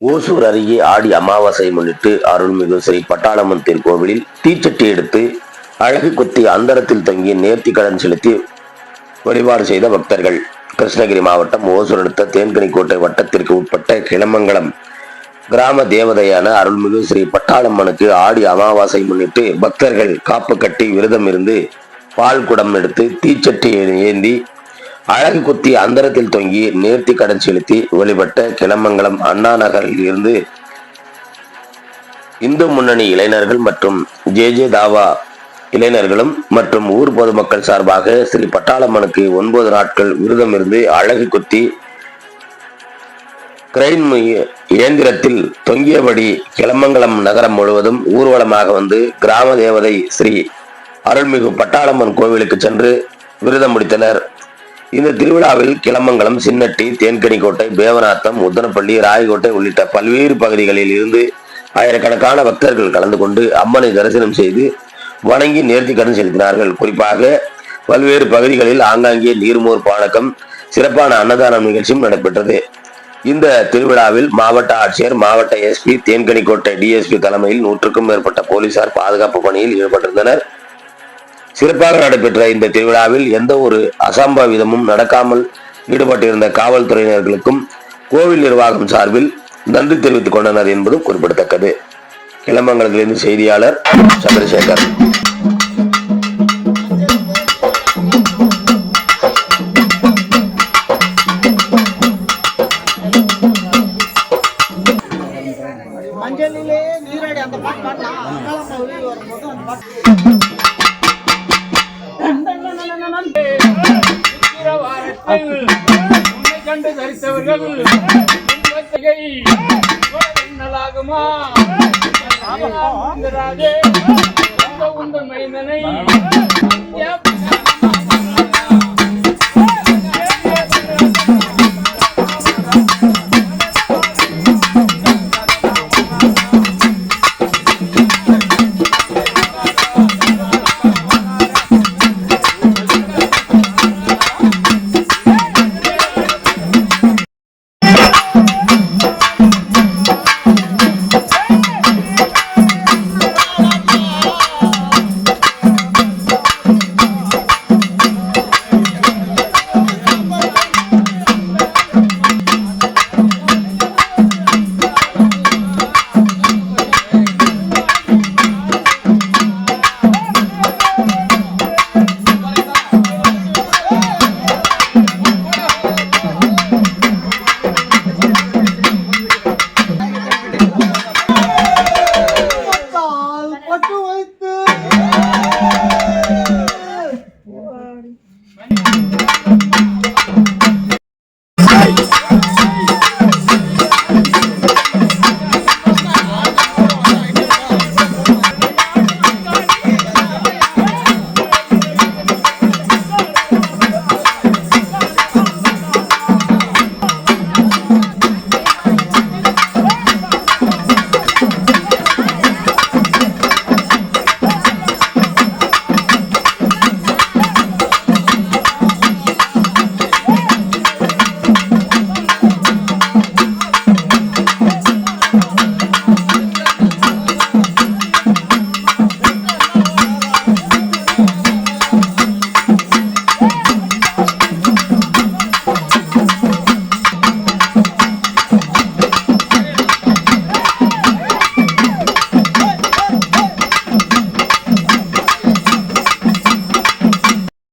ஓசூர் அருகே ஆடி அமாவாசையை முன்னிட்டு அருள்மிகு ஸ்ரீ பட்டாளம்மன் திருக்கோவிலில் தீச்சட்டி எடுத்து அழகு குத்தி அந்தரத்தில் தங்கி நேர்த்தி கடன் செலுத்தி வழிபாடு செய்த பக்தர்கள். கிருஷ்ணகிரி மாவட்டம் ஓசூர் அடுத்த தேன்கனிக்கோட்டை வட்டத்திற்கு உட்பட்ட கிளமங்கலம் கிராம தேவதையான அருள்மிகு ஸ்ரீ பட்டாளம்மனுக்கு ஆடி அமாவாசை முன்னிட்டு பக்தர்கள் காப்பு கட்டி விரதம் இருந்து பால் குடம் எடுத்து தீச்சட்டி ஏந்தி அழகு குத்தி அந்தரத்தில் தொங்கி நேர்த்தி கடன் செலுத்தி வழிபட்ட கிளமங்கலம் அண்ணா நகரில் இருந்து இந்து முன்னணி இளைஞர்கள் மற்றும் ஜே தாவா இளைஞர்களும் மற்றும் ஊர் பொதுமக்கள் சார்பாக ஸ்ரீ பட்டாளம்மனுக்கு 9 நாட்கள் விரதம் இருந்து அழகு குத்தி கிரைன் இயந்திரத்தில் தொங்கியபடி கிளமங்கலம் நகரம் முழுவதும் ஊர்வலமாக வந்து கிராம தேவதை ஸ்ரீ அருள்மிகு பட்டாளம்மன் கோவிலுக்கு சென்று விரதம் முடித்தனர். இந்த திருவிழாவில் கிளமங்கலம், சின்னட்டி, தேன்கனிக்கோட்டை, பேவநாத்தம், முத்தனப்பள்ளி, ராயக்கோட்டை உள்ளிட்ட பல்வேறு பகுதிகளில் இருந்து ஆயிரக்கணக்கான பக்தர்கள் கலந்து கொண்டு அம்மனை தரிசனம் செய்து வணங்கி நேர்த்தி கடன் செலுத்தினார்கள். குறிப்பாக பல்வேறு பகுதிகளில் ஆங்காங்கே நீர்மோர் பானகம், சிறப்பான அன்னதானம் நிகழ்ச்சியும் நடைபெற்றது. இந்த திருவிழாவில் மாவட்ட ஆட்சியர், மாவட்ட எஸ்பி, தேன்கனிக்கோட்டை டிஎஸ்பி தலைமையில் 100க்கும் மேற்பட்ட போலீசார் பாதுகாப்பு பணியில் ஈடுபட்டிருந்தனர். சிறப்பாக நடைபெற்ற இந்த திருவிழாவில் எந்த ஒரு அசம்பாவிதமும் நடக்காமல் ஈடுபட்டிருந்த காவல்துறையினர்களுக்கும் கோவில் நிர்வாகம் சார்பில் நன்றி தெரிவித்துக் கொண்டனர் என்பதும் குறிப்பிடத்தக்கது. கிளமங்கலத்திலிருந்து செய்தியாளர் சந்திரசேகர். கண்டு தரித்தவர்கள் மைந்தனை பட்டு வைத்து